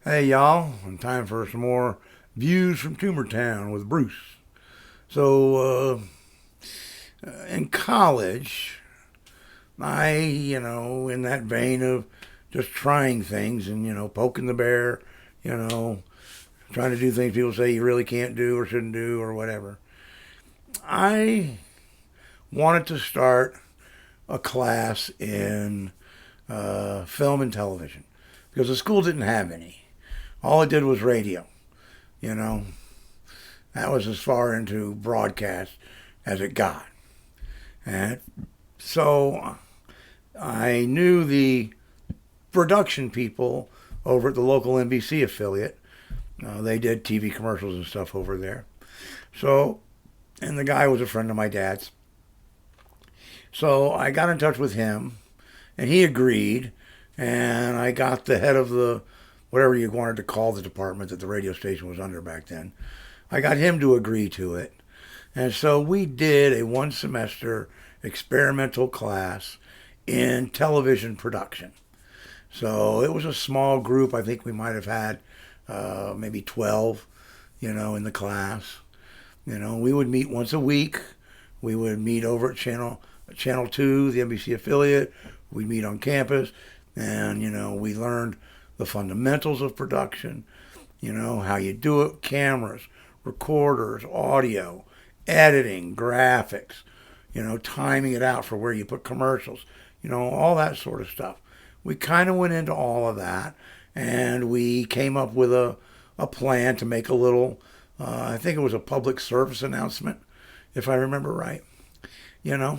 Hey y'all, time for some more views from Tumor Town with Bruce. In college, in that vein of just trying things and, poking the bear, you know, trying to do things people say you really can't do or shouldn't do or whatever. I wanted to start a class in film and television because the school didn't have any. All it did was radio, you know. That was as far into broadcast as it got. And so I knew the production people over at the local NBC affiliate. They did TV commercials and stuff over there. So, and the guy was a friend of my dad's. So I got in touch with him, and he agreed. And I got the head of the whatever you wanted to call the department that the radio station was under back then. I got him to agree to it. And so we did a one semester experimental class in television production. So it was a small group. I think we might have had maybe 12, in the class. We would meet once a week. We would meet over at Channel 2, the NBC affiliate. We'd meet on campus. And, we learned the fundamentals of production, how you do it, cameras, recorders, audio, editing, graphics, timing it out for where you put commercials, all that sort of stuff. We kind of went into all of that, and we came up with a plan to make a little, I think it was a public service announcement, if I remember right, and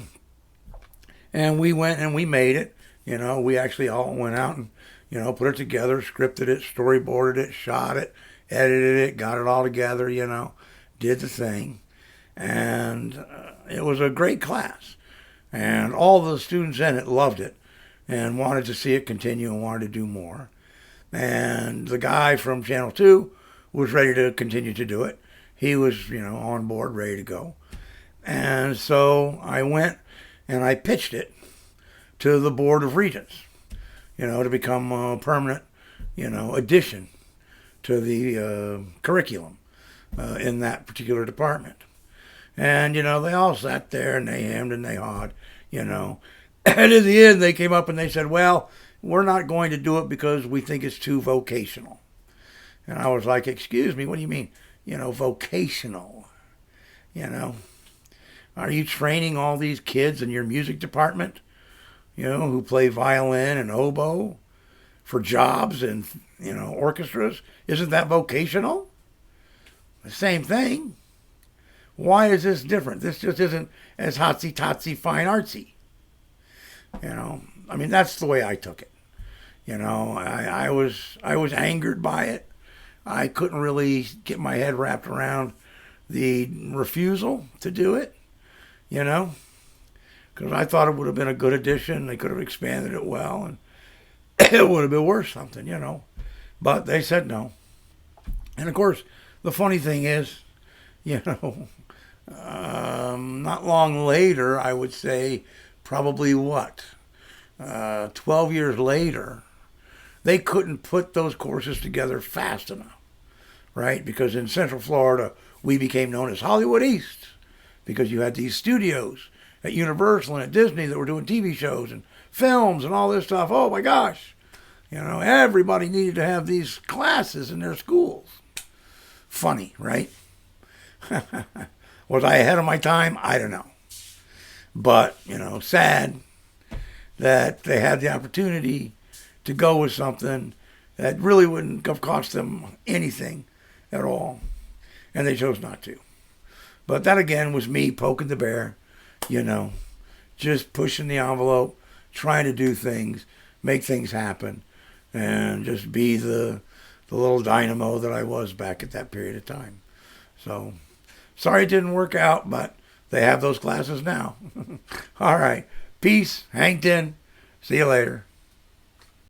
we went and we made it. We actually all went out and, put it together, scripted it, storyboarded it, shot it, edited it, got it all together, did the thing. And it was a great class. And all the students in it loved it and wanted to see it continue and wanted to do more. And the guy from Channel 2 was ready to continue to do it. He was, on board, ready to go. And so I went and I pitched it to the Board of Regents, to become a permanent, addition to the curriculum in that particular department. And, they all sat there and they hemmed and they hawed, And in the end, they came up and they said, well, we're not going to do it because we think it's too vocational. And I was like, excuse me, what do you mean, vocational? Are you training all these kids in your music department? Who play violin and oboe for jobs and, orchestras. Isn't that vocational? The same thing. Why is this different? This just isn't as hotsy-totsy, fine artsy. That's the way I took it. I was angered by it. I couldn't really get my head wrapped around the refusal to do it, because I thought it would have been a good addition. They could have expanded it well, and it would have been worth something, But they said no. And of course, the funny thing is, not long later, I would say probably 12 years later, they couldn't put those courses together fast enough, right? Because in Central Florida, we became known as Hollywood East because you had these studios at Universal and at Disney that were doing TV shows and films and all this stuff. Oh my gosh. Everybody needed to have these classes in their schools. Funny, right? Was I ahead of my time? I don't know. But, sad that they had the opportunity to go with something that really wouldn't have cost them anything at all. And they chose not to. But that again was me poking the bear. Just pushing the envelope, trying to do things, make things happen, and just be the little dynamo that I was back at that period of time. So, sorry it didn't work out, but they have those classes now. All right. Peace. Hang tin. See you later.